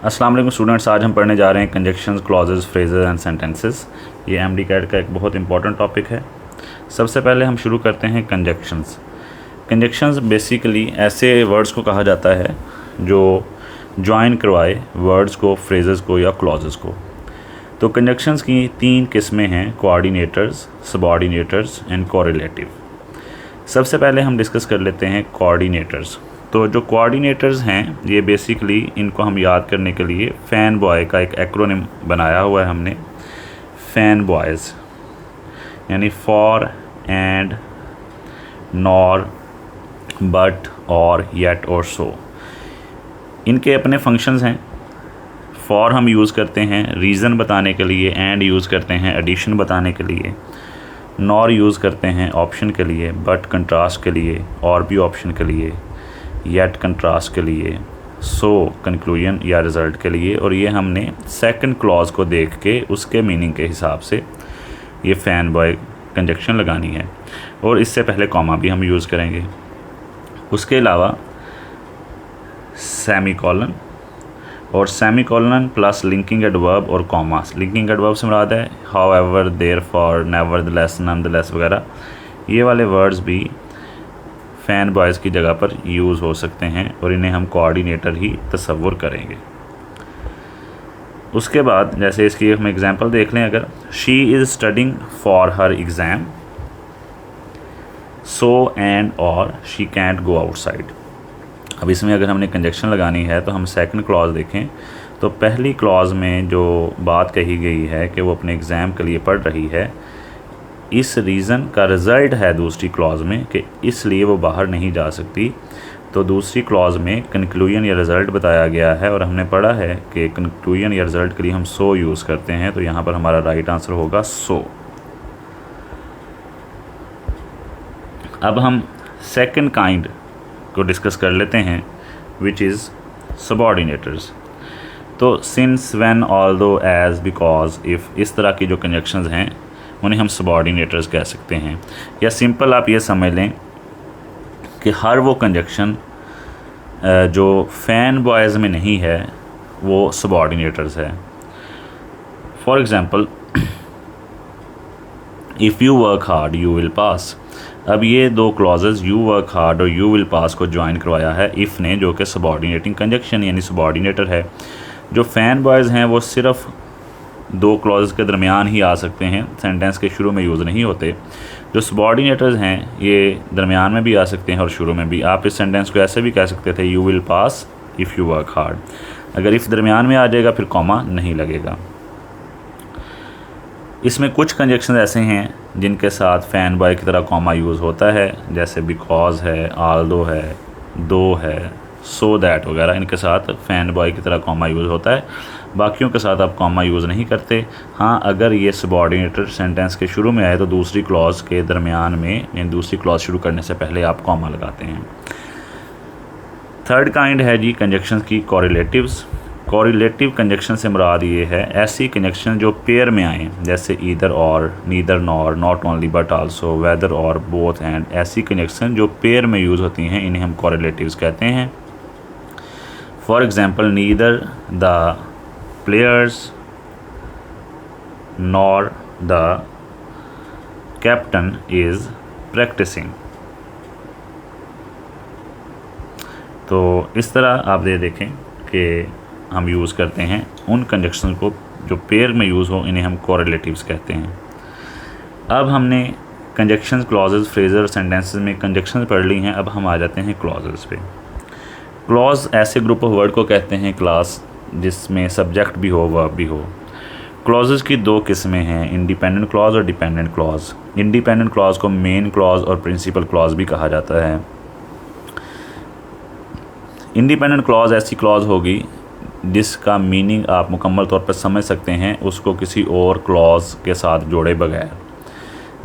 अस्सलाम वालेकुम स्टूडेंट्स, आज हम पढ़ने जा रहे हैं conjunctions, clauses, phrases and sentences. ये एमडी कैट का एक बहुत इंपॉर्टेंट टॉपिक है। सबसे पहले हम शुरू करते हैं कंजक्शंस। कंजक्शंस बेसिकली ऐसे वर्ड्स को कहा जाता है जो ज्वाइन करवाए वर्ड्स को, फ्रेजेस को या क्लॉजेस को। तो कंजक्शंस की 3 किस्में हैं: कोऑर्डिनेटर्स, सबऑर्डिनेटर्स एंड कोरिलेटिव। सबसे पहले हम डिस्कस कर लेते हैं कोऑर्डिनेटर्स। तो जो कोऑर्डिनेटर्स हैं ये बेसिकली इनको हम याद करने के लिए फ़ैन बॉय का एक एक्रोनिम बनाया हुआ है हमने। फ़ैन बॉयज़ यानी फॉर, एंड, नॉर, बट, और, येट और सो। इनके अपने फंक्शंस हैं। फॉर हम यूज़ करते हैं रीज़न बताने के लिए, एंड यूज़ करते हैं एडिशन बताने के लिए, नॉर यूज़ करते हैं ऑप्शन के लिए, बट कंट्रास्ट के लिए, और भी ऑप्शन के लिए, येट कंट्रास्ट के लिए, सो कंक्लूजन या रिज़ल्ट के लिए। और ये हमने सेकंड क्लॉज को देख के उसके मीनिंग के हिसाब से ये फ़ैन बॉय कंजक्शन लगानी है। और इससे पहले कॉमा भी हम यूज़ करेंगे। उसके अलावा सेमीकोलन और सेमीकोलन प्लस लिंकिंग एडवर्ब और कॉमास। लिंकिंग एडवर्ब से मुराद है हाउएवर, देयरफॉर, नेवरदलेस, नॉनदलेस वगैरह। ये वाले वर्ड्स भी फ़ैन बॉयज़ की जगह पर यूज़ हो सकते हैं और इन्हें हम कोऑर्डिनेटर ही तसव्वुर करेंगे। उसके बाद जैसे इसकी हम एग्ज़ाम्पल देख लें, अगर she is studying for her exam, so and और शी कैंट गो आउटसाइड। अब इसमें अगर हमने कंजक्शन लगानी है तो हम सेकंड क्लॉज देखें तो पहली क्लॉज में जो बात कही गई है कि वो अपने एग्ज़ाम के लिए पढ़ रही है, इस रीज़न का रिज़ल्ट है दूसरी क्लॉज में कि इसलिए वो बाहर नहीं जा सकती। तो दूसरी क्लॉज में कंक्लूजन या रिज़ल्ट बताया गया है और हमने पढ़ा है कि कंक्लूजन या रिज़ल्ट के लिए हम सो यूज़ करते हैं। तो यहाँ पर हमारा राइट आंसर होगा सो। अब हम सेकंड काइंड को डिस्कस कर लेते हैं, विच इज़ सबऑर्डिनेटर्स। तो since, when, although, as, because, if, इस तरह की जो कंजक्शंस हैं उन्हें हम सबऑर्डिनेटर्स कह सकते हैं। या सिंपल आप ये समझ लें कि हर वो कंजक्शन जो फ़ैन बॉयज़ में नहीं है वो सबऑर्डिनेटर्स है। For example, if you work hard you will pass. अब ये 2 क्लॉजेज़ यू वर्क हार्ड और यू विल पास को ज्वाइन करवाया है इफ़ ने, जो कि सबऑर्डिनेटिंग कंजक्शन यानी सबऑर्डिनेटर है। जो फ़ैन बॉयज़ हैं वो सिर्फ़ 2 क्लॉज के दरमियान ही आ सकते हैं, सेंटेंस के शुरू में यूज़ नहीं होते। जो सबऑर्डिनेटर्स हैं ये दरमियान में भी आ सकते हैं और शुरू में भी। आप इस सेंटेंस को ऐसे भी कह सकते थे, you will pass if you work hard. अगर इफ़ दरमियान में आ जाएगा फिर कॉमा नहीं लगेगा। इसमें कुछ कंजक्शन ऐसे हैं जिनके साथ फ़ैन बॉय की तरह कॉमा यूज़ होता है, जैसे बिकॉज है, आल्दो है, दो है, सो दैट वगैरह। इनके साथ फ़ैन बॉय की तरह कॉमा यूज़ होता है। बाकियों के साथ आप कॉमा यूज़ नहीं करते। हाँ, अगर ये सबऑर्डिनेटर सेंटेंस के शुरू में आए तो दूसरी क्लॉज के दरमियान में यानी दूसरी क्लॉज शुरू करने से पहले आप कॉमा लगाते हैं। थर्ड काइंड है जी कंजक्शन की कोरिलेटिव्स। कोरिलेटिव कंजक्शन से मुराद ये है ऐसी कंजक्शन जो पेयर में आएँ, जैसे ईदर और, neither nor, not only but also, whether और, बोथ एंड। ऐसी कंजक्शन जो पेयर में यूज़ होती हैं इन्हें हम कोरिलेटिव्स कहते हैं। For example, neither the players nor the captain is practicing। तो इस तरह आप ये देखें कि हम यूज़ करते हैं उन कंजक्शन को जो पेयर में यूज़ हो, इन्हें हम कोरिलेटिव्स कहते हैं। अब हमने कंजक्शंस, क्लॉजेस, फ्रेजर, सेंटेंसेस में कंजक्शंस पढ़ ली हैं। अब हम आ जाते हैं क्लॉजेस पे। क्लॉज ऐसे ग्रुप ऑफ वर्ड को कहते हैं क्लास जिसमें सब्जेक्ट भी हो, वर्ब भी हो। क्लॉजेस की 2 किस्में हैं, इंडिपेंडेंट क्लॉज और डिपेंडेंट क्लॉज। इंडिपेंडेंट क्लॉज को मेन क्लॉज और प्रिंसिपल क्लॉज भी कहा जाता है। इंडिपेंडेंट क्लॉज ऐसी क्लॉज होगी जिसका मीनिंग आप मुकम्मल तौर पर समझ सकते हैं उसको किसी और क्लॉज के साथ जोड़े बगैर।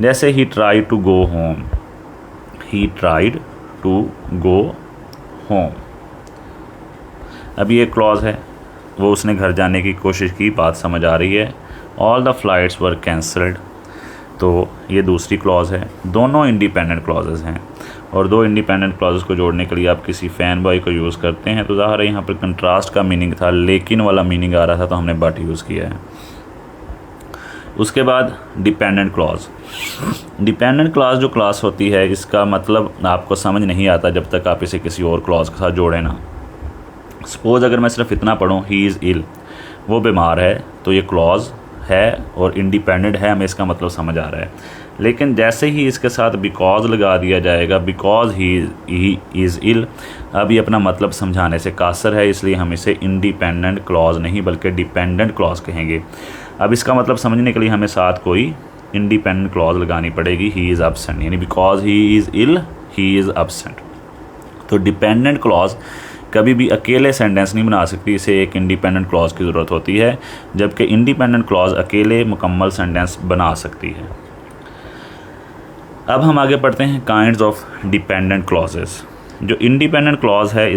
जैसे ही tried to go home, he tried to go home. अब ये क्लॉज है, वो उसने घर जाने की कोशिश की, बात समझ आ रही है। All the flights were cancelled, तो ये दूसरी क्लॉज है। दोनों इंडिपेंडेंट क्लॉजेज़ हैं और दो इंडिपेंडेंट क्लॉजेस को जोड़ने के लिए आप किसी फैन बॉय को यूज़ करते हैं, तो ज़ाहिर है यहाँ पर कंट्रास्ट का मीनिंग था, लेकिन वाला मीनिंग आ रहा था, तो हमने बट यूज़ किया है। उसके बाद डिपेंडेंट क्लॉज। डिपेंडेंट क्लॉज जो क्लास होती है, इसका मतलब आपको समझ नहीं आता जब तक आप इसे किसी और क्लॉज के साथ जोड़ें ना। सपोज़ अगर मैं सिर्फ इतना पढ़ूँ ही इज़ इल, वो बीमार है, तो ये क्लॉज है और इंडिपेंडेंट है, हमें इसका मतलब समझ आ रहा है। लेकिन जैसे ही इसके साथ बिकॉज लगा दिया जाएगा, बिकॉज ही इज़ इल, अब ये अपना मतलब समझाने से कासर है, इसलिए हम इसे इंडिपेंडेंट क्लॉज नहीं बल्कि डिपेंडेंट क्लॉज कहेंगे। अब इसका मतलब समझने के लिए हमें साथ कोई इंडिपेंडेंट क्लॉज लगानी पड़ेगी, ही इज़ एब्सेंट, यानी because he is ill he is absent. तो डिपेंडेंट क्लॉज कभी भी अकेले सेंटेंस नहीं बना सकती, इसे एक इंडिपेंडेंट क्लॉज की ज़रूरत होती है, जबकि इंडिपेंडेंट क्लॉज अकेले मुकम्मल सेंटेंस बना सकती है। अब हम आगे पढ़ते हैं काइंड्स ऑफ डिपेंडेंट क्लॉजेस। जो इंडिपेंडेंट क्लॉज है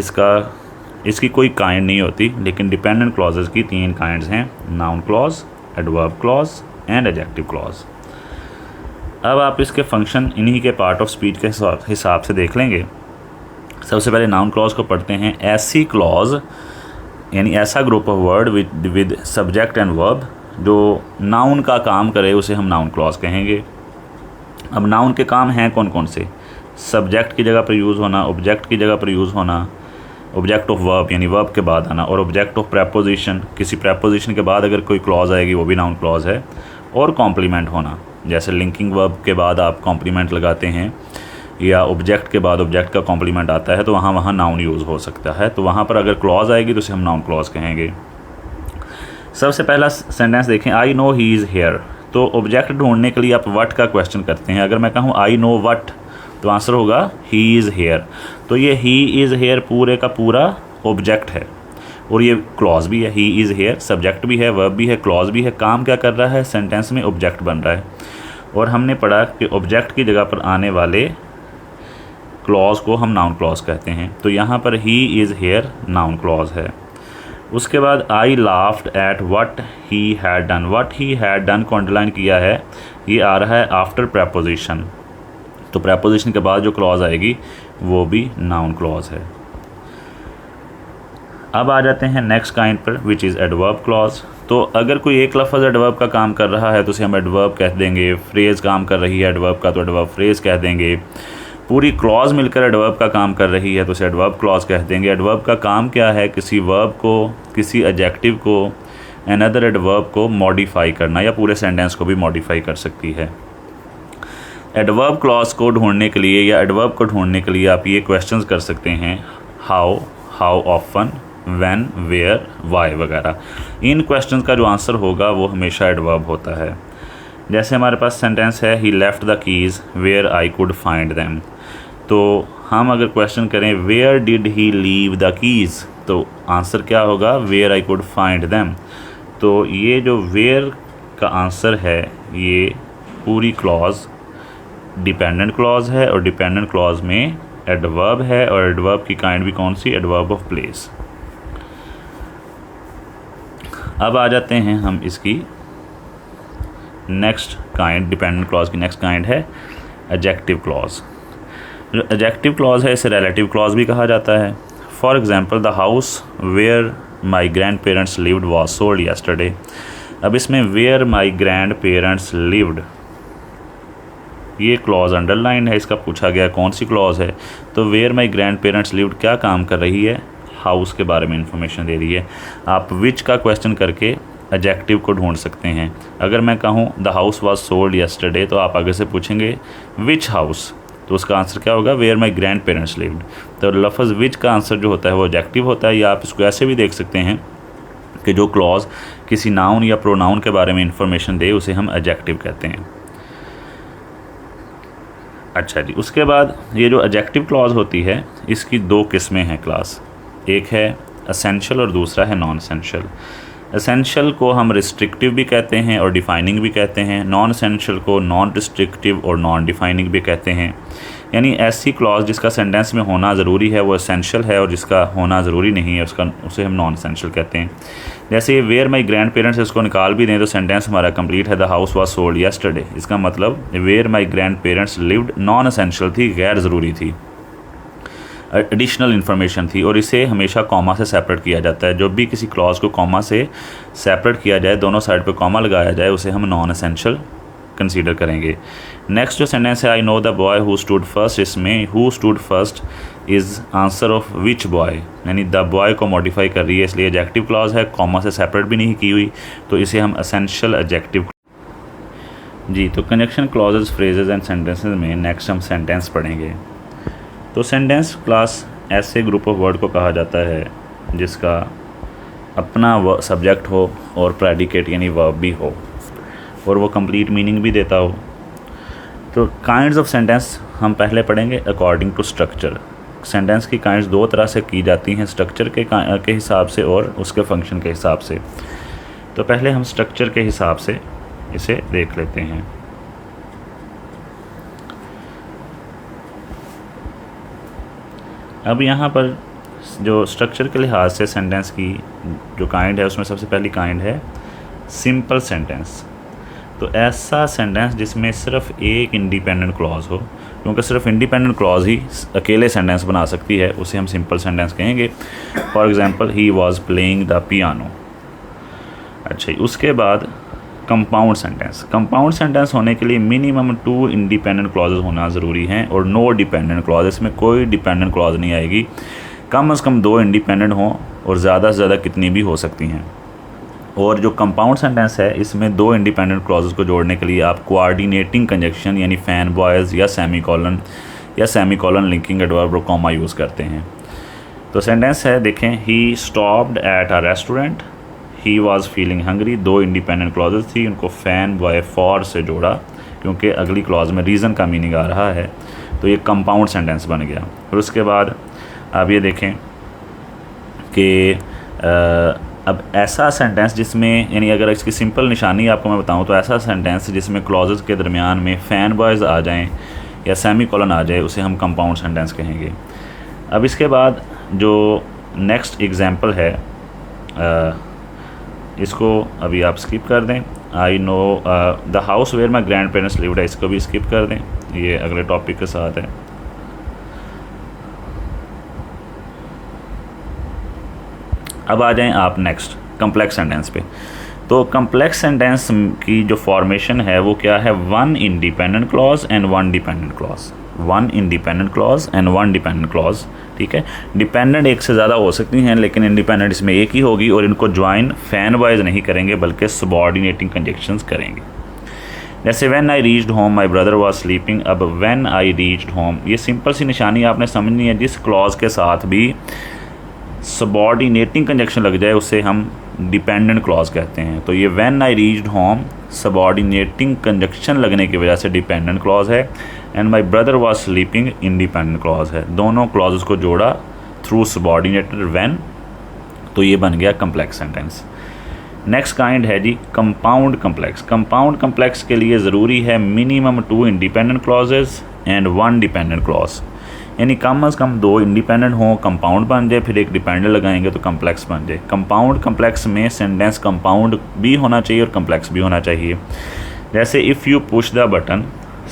इसकी कोई काइंड नहीं होती, लेकिन डिपेंडेंट क्लॉजेस की 3 काइंड्स हैं, noun clause, adverb clause and adjective clause. अब आप इसके फंक्शन इन्हीं के पार्ट ऑफ स्पीच के हिसाब से देख लेंगे। सबसे पहले नाउन क्लॉज को पढ़ते हैं। ऐसी क्लॉज यानी ऐसा group of word with subject and verb जो नाउन का काम करे, उसे हम नाउन क्लॉज कहेंगे। अब नाउन के काम हैं कौन कौन से? सब्जेक्ट की जगह पर यूज़ होना, ऑब्जेक्ट की जगह पर यूज़ होना, ऑब्जेक्ट ऑफ वर्ब यानी वर्ब के बाद आना, और ऑब्जेक्ट ऑफ प्रेपोजिशन, किसी प्रेपोजिशन के बाद अगर कोई क्लॉज आएगी वो भी नाउन क्लॉज है, और कॉम्प्लीमेंट होना, जैसे लिंकिंग वर्ब के बाद आप कॉम्प्लीमेंट लगाते हैं या ऑब्जेक्ट के बाद ऑब्जेक्ट का कॉम्प्लीमेंट आता है, तो वहाँ नाउन यूज़ हो सकता है। तो वहाँ पर अगर क्लॉज आएगी तो उसे हम नाउन क्लॉज कहेंगे। सबसे पहला सेंटेंस देखें, I know he is hair. तो ऑब्जेक्ट ढूंढने के लिए आप व्हाट का क्वेश्चन करते हैं। अगर मैं कहूँ आई नो व्हाट, तो आंसर होगा ही इज़ हेयर। तो ये ही इज़ हेयर पूरे का पूरा ऑब्जेक्ट है, और ये क्लॉज भी है। ही इज़ हेयर सब्जेक्ट भी है, वर्ब भी है, क्लॉज भी है। काम क्या कर रहा है? सेंटेंस में ऑब्जेक्ट बन रहा है। और हमने पढ़ा कि ऑब्जेक्ट की जगह पर आने वाले क्लॉज को हम नाउन क्लॉज कहते हैं। तो यहाँ पर he is here noun clause है। उसके बाद I laughed at what he had done. What he had done को अंडरलाइन किया है, ये आ रहा है आफ्टर प्रेपोजिशन। तो प्रेपोजिशन के बाद जो क्लॉज आएगी वो भी नाउन क्लॉज है। अब आ जाते हैं नेक्स्ट काइंड पर, विच इज़ एडवर्ब क्लॉज। तो अगर कोई एक लफ्ज़ एडवर्ब का काम कर रहा है तो उसे हम एडवर्ब कह देंगे। फ्रेज़ काम कर रही है एडवर्ब का तो एडवर्ब फ्रेज़ कह देंगे। पूरी क्लॉज मिलकर एडवर्ब का काम कर रही है तो उसे एडवर्ब क्लॉज कह देंगे। एडवर्ब का काम क्या है? किसी वर्ब को, किसी एडजेक्टिव को, अनदर एडवर्ब को मॉडिफाई करना, या पूरे सेंटेंस को भी मॉडिफाई कर सकती है। एडवर्ब क्लॉज को ढूंढने के लिए या एडवर्ब को ढूंढने के लिए आप ये क्वेश्चंस कर सकते हैं, how often, when, where, why वगैरह। इन क्वेश्चंस का जो आंसर होगा वो हमेशा एडवर्ब होता है। जैसे हमारे पास सेंटेंस है, he left the keys where I could find them. तो हम अगर क्वेश्चन करें where did he leave the keys, तो आंसर क्या होगा? Where I could find them. तो ये जो वेयर का आंसर है, ये पूरी क्लॉज डिपेंडेंट क्लॉज है, और डिपेंडेंट क्लॉज में एडवर्ब है, और एडवर्ब की काइंड भी कौन सी? Adverb of place. अब आ जाते हैं हम इसकी नेक्स्ट काइंड, डिपेंडेंट क्लॉज की नेक्स्ट काइंड है एडजेक्टिव क्लॉज। जो एडजेक्टिव क्लॉज है इसे रिलेटिव क्लॉज भी कहा जाता है। For example, the house where my grand parents lived was sold yesterday. अब इसमें where my grand parents lived, ये क्लॉज अंडरलाइन है, इसका पूछा गया कौन सी क्लॉज है। तो where my grand parents lived क्या काम कर रही है? हाउस के बारे में इंफॉर्मेशन दे रही है। आप विच का क्वेश्चन करके एडजेक्टिव को ढूंढ सकते हैं। अगर मैं कहूँ the house was sold yesterday, तो आप आगे से पूछेंगे विच हाउस, तो उसका आंसर क्या होगा? Where my grand parents lived. तो लफ्ज़ विच का आंसर जो होता है वो एडजेक्टिव होता है। या आप इसको ऐसे भी देख सकते हैं कि जो क्लॉज किसी नाउन या प्रोनाउन के बारे में इंफॉर्मेशन दे उसे हम एडजेक्टिव कहते हैं। अच्छा जी, उसके बाद ये जो एडजेक्टिव क्लॉज होती है इसकी 2 किस्में हैं क्लास। एक है एसेंशियल और दूसरा है नॉन एसेंशियल। एसेंशियल को हम रिस्ट्रिक्टिव भी कहते हैं और डिफाइनिंग भी कहते हैं। नॉन एसेंशियल को नॉन रिस्ट्रिक्टिव और नॉन डिफाइनिंग भी कहते हैं। यानी ऐसी क्लॉज जिसका सेंटेंस में होना ज़रूरी है वो एसेंशियल है, और जिसका होना ज़रूरी नहीं है उसे हम नॉन एसेंशियल कहते हैं। जैसे ये वेयर माई ग्रैंड पेरेंट्स, इसको निकाल भी दें तो सेंटेंस हमारा कंप्लीट है, the house was sold yesterday. इसका मतलब where my grand parents lived non essential थी, गैर ज़रूरी थी। एडिशनल इन्फॉर्मेशन थी और इसे हमेशा कॉमा से सेपरेट किया जाता है। जब भी किसी क्लॉज को कॉमा से सेपरेट किया जाए, दोनों साइड पे कॉमा लगाया जाए, उसे हम नॉन एसेंशियल कंसीडर करेंगे। नेक्स्ट जो सेंटेंस है, I know the boy who stood first, इसमें who stood first is answer of which boy, यानी द बॉय को मॉडिफाई कर रही है, इसलिए एडजेक्टिव क्लॉज है, कॉमा से सेपरेट भी नहीं की हुई, तो इसे हम एसेंशियल एडजेक्टिव जी। तो conjunction clauses, phrases and sentences में नेक्स्ट हम सेंटेंस पढ़ेंगे। तो सेंटेंस क्लास ऐसे ग्रुप ऑफ वर्ड को कहा जाता है जिसका अपना सब्जेक्ट हो और प्रेडिकेट यानी वर्ब भी हो और वो कंप्लीट मीनिंग भी देता हो। तो काइंड्स ऑफ सेंटेंस हम पहले पढ़ेंगे अकॉर्डिंग टू स्ट्रक्चर। सेंटेंस की काइंड्स दो तरह से की जाती हैं, स्ट्रक्चर के हिसाब से और उसके फंक्शन के हिसाब से। तो पहले हम स्ट्रक्चर के हिसाब से इसे देख लेते हैं। अब यहाँ पर जो स्ट्रक्चर के लिहाज से सेंटेंस की जो काइंड है, उसमें सबसे पहली काइंड है सिंपल सेंटेंस। तो ऐसा सेंटेंस जिसमें सिर्फ एक इंडिपेंडेंट क्लॉज हो, क्योंकि सिर्फ इंडिपेंडेंट क्लॉज ही अकेले सेंटेंस बना सकती है, उसे हम सिंपल सेंटेंस कहेंगे। For example, he was playing the piano. अच्छा, उसके बाद कंपाउंड सेंटेंस। कंपाउंड सेंटेंस होने के लिए मिनिमम 2 इंडिपेंडेंट क्लॉजेज होना ज़रूरी हैं और नो डिपेंडेंट क्लॉज, इसमें कोई डिपेंडेंट क्लॉज नहीं आएगी। कम से कम 2 इंडिपेंडेंट हों और ज़्यादा से ज़्यादा कितनी भी हो सकती हैं। और जो कंपाउंड सेंटेंस है, इसमें 2 इंडिपेंडेंट क्लॉजेज को जोड़ने के लिए आप कोऑर्डिनेटिंग कंजक्शन यानी फैन बॉयज़ या सेमीकोलन लिंकिंग एडवर्ब और कॉमा यूज़ करते हैं। तो सेंटेंस है, देखें, he stopped at a restaurant, he was feeling hungry. 2 independent clauses थी, उनको फैन बॉय फॉर से जोड़ा क्योंकि अगली क्लॉज में रीज़न का मीनिंग आ रहा है, तो ये कंपाउंड सेंटेंस बन गया। और उसके बाद आप ये देखें कि अब ऐसा सेंटेंस जिसमें, यानी अगर इसकी सिंपल निशानी आपको मैं बताऊं, तो ऐसा सेंटेंस जिसमें क्लॉजेज के दरमियान में फैन बॉयज़ आ जाएं या सेमीकोलन आ जाए, उसे हम कंपाउंड सेंटेंस कहेंगे। अब इसके बाद जो नेक्स्ट एग्जांपल है, इसको अभी आप स्किप कर दें। I know the house where my grand parents lived है, इसको भी स्किप कर दें, ये अगले टॉपिक के साथ है। अब आ जाएं आप नेक्स्ट कम्प्लेक्स सेंटेंस पे। तो कम्प्लेक्स सेंटेंस की जो फॉर्मेशन है वो क्या है, 1 independent clause and 1 dependent clause. 1 independent clause and 1 dependent clause, ठीक है। डिपेंडेंट एक से ज़्यादा हो सकती हैं, लेकिन इंडिपेंडेंट इसमें एक ही होगी और इनको ज्वाइन फैन वाइज नहीं करेंगे बल्कि सबऑर्डिनेटिंग कंजक्शंस करेंगे। जैसे when I reached home my brother was sleeping. अब व्हेन आई रीच्ड होम, ये सिंपल सी निशानी आपने समझनी है, जिस क्लॉज के साथ भी सबऑर्डिनेटिंग कंजक्शन लग जाए उसे हम डिपेंडेंट क्लॉज कहते हैं। तो ये when I reached home subordinating conjunction लगने की वजह से डिपेंडेंट क्लॉज है, and my brother was sleeping independent clause है। दोनों क्लॉजेस को जोड़ा थ्रू सबऑर्डिनेटेड व्हेन, तो ये बन गया कम्प्लेक्स सेंटेंस। नेक्स्ट काइंड है जी कंपाउंड कम्प्लेक्स। कंपाउंड कम्प्लेक्स के लिए ज़रूरी है minimum 2 independent clauses and 1 dependent clause, यानी कम अज़ कम 2 इंडिपेंडेंट हों, कंपाउंड बन जाए, फिर एक डिपेंडेंट लगाएंगे तो कम्प्लेक्स बन जाए। कंपाउंड कम्प्लेक्स में सेंटेंस कंपाउंड भी होना चाहिए और कम्प्लेक्स भी होना चाहिए। जैसे if you push the button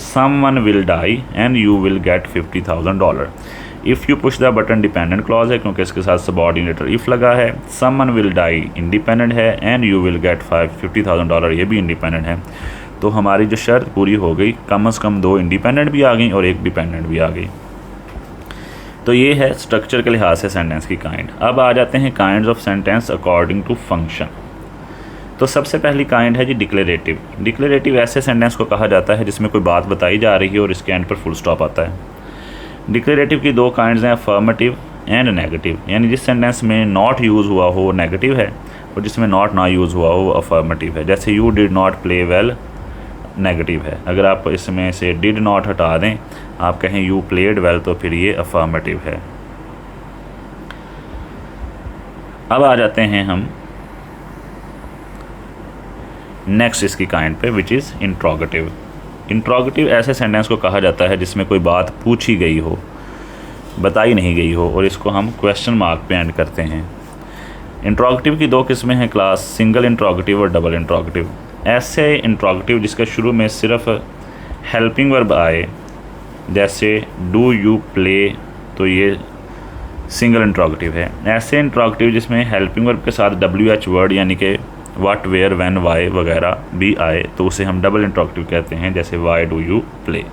someone will die and you will get $50,000। If you push the button dependent clause है क्योंकि इसके साथ सबऑर्डिनेटर इफ़ लगा है। समवन विल डाई इंडिपेंडेंट है एंड यू विल गेट $50,000 ये भी इंडिपेंडेंट है। तो हमारी जो शर्त पूरी हो गई, कम से कम 2 इंडिपेंडेंट भी आ गई और एक डिपेंडेंट भी आ गई। तो ये है स्ट्रक्चर के लिहाज से सेंटेंस की काइंड। अब आ जाते हैं kinds of sentence according to function. तो सबसे पहली काइंड है जी डिक्लेरेटिव। डिक्लेरेटिव ऐसे सेंटेंस को कहा जाता है जिसमें कोई बात बताई जा रही है और इसके एंड पर फुल स्टॉप आता है। डिक्लेरेटिव की 2 काइंड्स हैं, अफर्मेटिव एंड नेगेटिव, यानी जिस सेंटेंस में नॉट यूज़ हुआ हो वो नेगेटिव है और जिसमें नॉट ना यूज़ हुआ हो वो अफर्मेटिव है। जैसे you did not play well, negative है। अगर आप इसमें से डिड नॉट हटा दें, आप कहें यू प्लेड वेल, तो फिर ये अफर्मेटिव है। अब आ जाते हैं हम नेक्स्ट इसकी काइंड पे, विच इज़ इंट्रोगेटिव। इंट्रोगेटिव ऐसे सेंटेंस को कहा जाता है जिसमें कोई बात पूछी गई हो, बताई नहीं गई हो, और इसको हम क्वेश्चन मार्क पे एंड करते हैं। इंट्रोगेटिव की 2 किस्में हैं क्लास, सिंगल इंट्रोगेटिव और डबल इंट्रोगेटिव। ऐसे इंट्रोगेटिव जिसके शुरू में सिर्फ हेल्पिंग वर्ब आए, जैसे डू यू प्ले, तो ये सिंगल इंट्रोगेटिव है। ऐसे इंट्रोगेटिव जिसमें हेल्पिंग वर्ब के साथ WH वर्ड यानी कि व्हाट, वेयर, व्हेन, वाई वगैरह भी आए तो उसे हम डबल इंट्रोगेटिव कहते हैं, जैसे why do you play.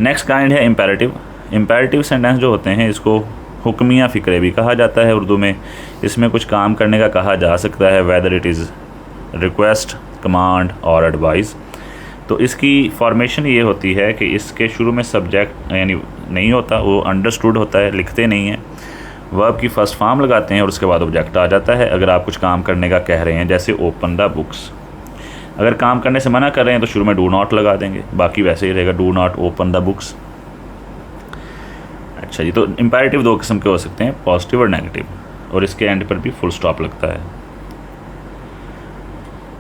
Next kind है इम्पेरेटिव। इम्पेरेटिव सेंटेंस जो होते हैं इसको हुक्मिया फ़िक्रे भी कहा जाता है उर्दू में। इसमें कुछ काम करने का कहा जा सकता है, whether it is request, command और एडवाइस। तो इसकी फॉर्मेशन ये होती है कि इसके शुरू में सब्जेक्ट यानी नहीं होता, वो अंडरस्टूड होता है, लिखते नहीं हैं। वर्ब की फ़र्स्ट फॉर्म लगाते हैं और उसके बाद ऑब्जेक्ट आ जाता है। अगर आप कुछ काम करने का कह रहे हैं, जैसे ओपन द बुक्स, अगर काम करने से मना कर रहे हैं तो शुरू में डू नॉट लगा देंगे, बाकी वैसे ही रहेगा, do not open the books. अच्छा जी, तो इम्पेरेटिव दो किस्म के हो सकते हैं, पॉजिटिव और नेगेटिव, और इसके एंड पर भी फुल स्टॉप लगता है।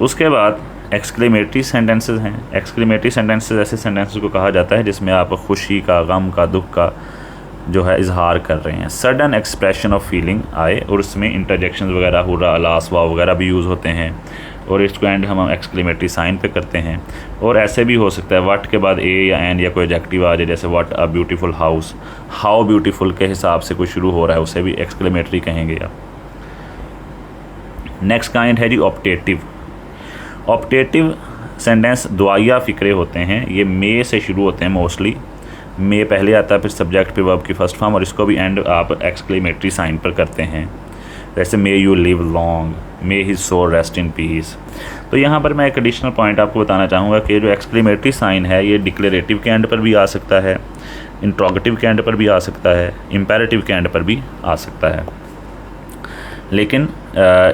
उसके बाद एक्सक्लेमेटरी सेंटेंसेस हैं। एक्सक्लेमेटरी सेंटेंसेस ऐसे सेंटेंसेस को कहा जाता है जिसमें आप खुशी का, गम का, दुख का जो है इजहार कर रहे हैं। सडन एक्सप्रेशन ऑफ फीलिंग आए और उसमें इंटरजेक्शंस वगैरह, हुर्रा, अलास, वाव वगैरह भी यूज़ होते हैं, और इसको एंड हम एक्सक्लेमेटरी साइन पे करते हैं। और ऐसे भी हो सकता है व्हाट के बाद ए या एन या कोई एडजेक्टिव आ जाए, जैसे what a beautiful house, how beautiful के हिसाब से कोई शुरू हो रहा है उसे भी एक्सक्लेमेटरी कहेंगे आप। नेक्स्ट काइंड है जी ऑप्टेटिव। ऑप्टेटिव सेंटेंस दुआया फ़िक्रे होते हैं, ये मे से शुरू होते हैं मोस्टली। मे पहले आता है, फिर सब्जेक्ट पे वर्ब की फर्स्ट फॉर्म, और इसको भी एंड आप एक्सक्लेमेटरी साइन पर करते हैं, जैसे may you live long, may his soul rest in peace. तो यहाँ पर मैं एक एडिशनल पॉइंट आपको बताना चाहूँगा कि जो एक्सक्लेमेटरी साइन है ये डिक्लेरेटिव के एंड पर भी आ सकता है, इंट्रोगेटिव के एंड पर भी आ सकता है, इम्पेरेटिव के एंड पर भी आ सकता है। लेकिन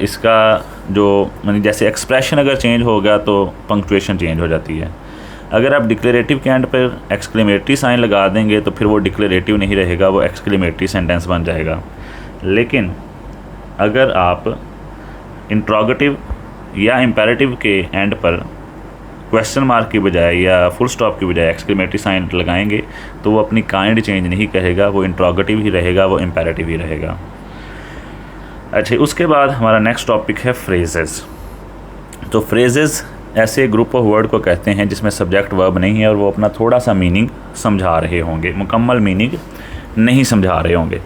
इसका जो जैसे एक्सप्रेशन अगर चेंज हो गया तो पंक्चुएशन चेंज हो जाती है। अगर आप डिक्लेरेटिव के एंड पर एक्सक्लेमेटरी साइन लगा देंगे तो फिर वो डिक्लेरेटिव नहीं रहेगा, वो एक्सक्लेमेटरी सेंटेंस बन जाएगा। लेकिन अगर आप इंट्रोगेटिव या इम्पेरेटिव के एंड पर क्वेश्चन मार्क की बजाय या फुल स्टॉप की बजाय एक्सक्लेमेटरी साइन लगाएंगे तो वो अपनी काइंड चेंज नहीं करेगा, वो इंट्रोगेटिव ही रहेगा, वो इम्पेरेटिव ही रहेगा। अच्छा, उसके बाद हमारा नेक्स्ट टॉपिक है फ्रेजेस। तो फ्रेजेस ऐसे ग्रुप ऑफ वर्ड को कहते हैं जिसमें सब्जेक्ट वर्ब नहीं है और वो अपना थोड़ा सा मीनिंग समझा रहे होंगे, मुकम्मल मीनिंग नहीं समझा रहे होंगे।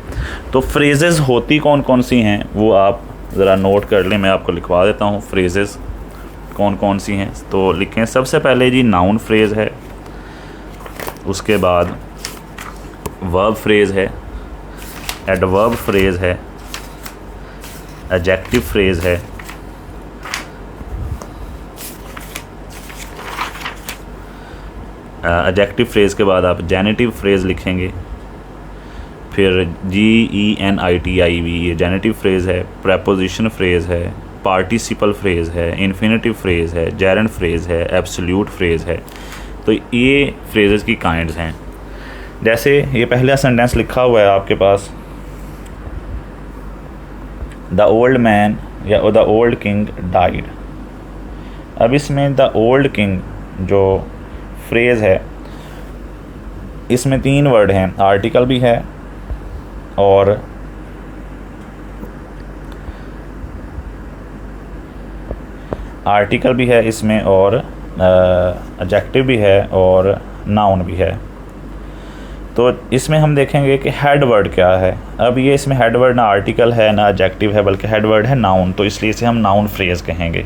तो फ्रेजेस होती कौन कौन सी हैं वो आप ज़रा नोट कर लें, मैं आपको लिखवा देता हूँ फ्रेजेस कौन कौन सी हैं। तो लिखें, सबसे पहले जी नाउन फ्रेज़ है, उसके बाद वर्ब फ्रेज़ है, एडवर्ब फ्रेज़ है, एडजेक्टिव फ्रेज़ है, एडजेक्टिव फ्रेज़ के बाद आप जेनेटिव फ्रेज़ लिखेंगे, फिर GENITIV ये जेनेटिव फ्रेज़ है, प्रेपोजिशन फ्रेज़ है, पार्टिसिपल फ्रेज़ है, इन्फिनेटिव फ्रेज़ है, जेरेंड फ्रेज़ है, एब्सोल्यूट फ्रेज़ है। तो ये फ्रेजेस की काइंड्स हैं। जैसे ये पहला सेंटेंस लिखा हुआ है आपके पास, द ओल्ड मैन या द ओल्ड किंग डाइड। अब इसमें द ओल्ड किंग जो फ्रेज़ है इसमें 3 वर्ड हैं, आर्टिकल भी है और इसमें और एडजेक्टिव भी है और नाउन भी है। तो इसमें हम देखेंगे कि हेड वर्ड क्या है। अब ये इसमें हेड वर्ड ना आर्टिकल है ना एडजेक्टिव है, बल्कि हेड वर्ड है नाउन, तो इसलिए इसे हम नाउन फ्रेज़ कहेंगे।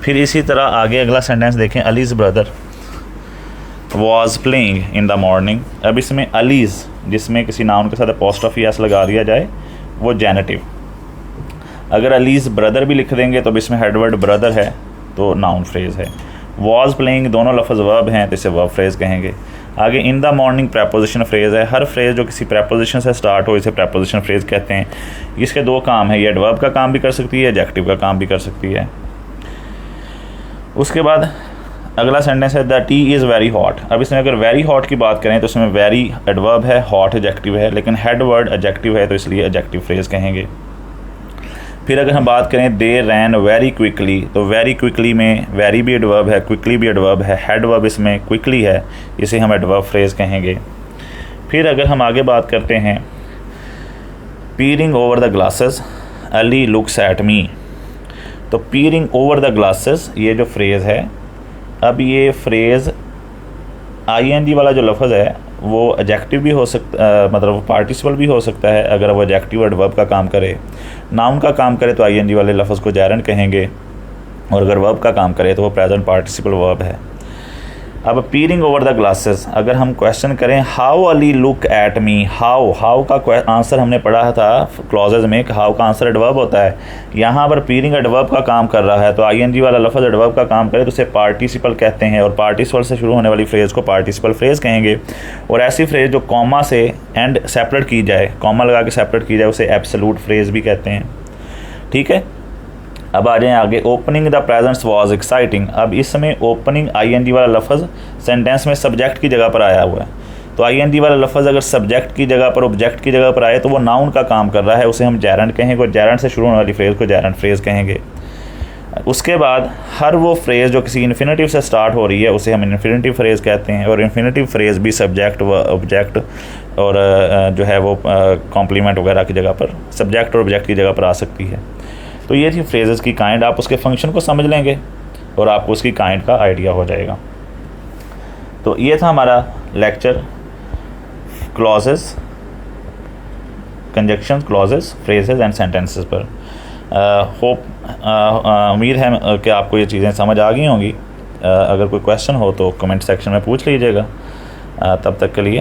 फिर इसी तरह आगे अगला सेंटेंस देखें, Ali's brother was playing in the morning. अब इसमें अलीज़ जिसमें किसी नाउन के साथ अपोस्ट्रोफी एस लगा दिया जाए वो जेनेटिव। अगर अलीज़ ब्रदर भी लिख देंगे तो अब इसमें हेड वर्ड ब्रदर है तो नाउन फ्रेज़ है। वॉज प्लेइंग दोनों लफ्ज़ वर्ब हैं तो इसे वर्ब फ्रेज़ कहेंगे। आगे in the morning preposition phrase है। हर फ्रेज़ जो किसी प्रेपोजिशन से स्टार्ट हो इसे प्रेपोजिशन फ्रेज़ कहते हैं। इसके 2 काम है, ये एडवर्ब का काम भी कर सकती है, एडजेक्टिव का काम भी कर सकती है। उसके बाद अगला सेंटेंस है the T is very hot. अब इसमें अगर वेरी हॉट की बात करें तो इसमें वेरी एडवर्ब है, हॉट एडजेक्टिव है, लेकिन हेड वर्ड एडजेक्टिव है तो इसलिए एडजेक्टिव फ्रेज़ कहेंगे। फिर अगर हम बात करें दे रैन वेरी क्विकली, तो वेरी क्विकली में वेरी भी एडवर्ब है, क्विकली भी एडवर्ब है, हेड वर्ब इसमें क्विकली है, इसे हम एडवर्ब फ्रेज़ कहेंगे। फिर अगर हम आगे बात करते हैं peering over the glasses Ali looks at me, तो पीरिंग ओवर द ग्लासेस ये जो फ्रेज़ है, अब ये फ्रेज़ ING वाला जो लफ्ज़ है वो एडजेक्टिव भी हो सकता मतलब पार्टिसिपल भी हो सकता है। अगर वो एडजेक्टिव एडवर्ब का काम करे, नाउन का काम करे तो आईएनजी वाले लफ्ज़ को जेरेंड कहेंगे, और अगर वर्ब का काम करे तो वो प्रेजेंट पार्टिसिपल वर्ब है। अब पीरिंग ओवर द ग्लासेस, अगर हम क्वेश्चन करें how Ali look at me, how का आंसर हमने पढ़ा था क्लॉजेज में, हाउ का आंसर एडवर्ब होता है। यहाँ पर पीरिंग एडवर्ब का काम कर रहा है तो आईएनजी वाला लफ्ज़ एडवर्ब का काम करे तो उसे पार्टिसिपल कहते हैं, और पार्टिसिपल से शुरू होने वाली फ्रेज़ को पार्टिसिपल फ्रेज़ कहेंगे। और ऐसी फ्रेज़ जो कॉमा से एंड सेपरेट की जाए, कॉमा लगा के सेपरेट की जाए, उसे एब्सोल्यूट फ्रेज़ भी कहते हैं। ठीक है, अब आ जाएँ आगे। Opening the presents was exciting, अब इस समय ओपनिंग आईएनजी वाला लफ्ज़ सेंटेंस में सब्जेक्ट की जगह पर आया हुआ है, तो आईएनजी वाला लफ्ज़ अगर सब्जेक्ट की जगह पर ऑब्जेक्ट की जगह पर आए तो वो नाउन का काम कर रहा है, उसे हम जेरेंड कहेंगे, और जेरेंड से शुरू होने वाली फ्रेज़ को जेरेंड फ्रेज़ कहेंगे। उसके बाद हर वो फ्रेज़ जो किसी इन्फिनेटिव से स्टार्ट हो रही है उसे हम इन्फिनेटिव फ्रेज़ कहते हैं, और इन्फिनेटिव फ्रेज़ भी सब्जेक्ट व ऑब्जेक्ट और जो है वो कॉम्प्लीमेंट वगैरह की जगह पर, सब्जेक्ट और ऑब्जेक्ट की जगह पर आ सकती है। तो ये थी फ्रेजेस की काइंड, आप उसके फंक्शन को समझ लेंगे और आपको उसकी काइंड का आइडिया हो जाएगा। तो ये था हमारा lecture clauses, conjunction, clauses, phrases and sentences पर। उम्मीद है कि आपको ये चीज़ें समझ आ गई होंगी। अगर कोई क्वेश्चन हो तो कमेंट सेक्शन में पूछ लीजिएगा। तब तक के लिए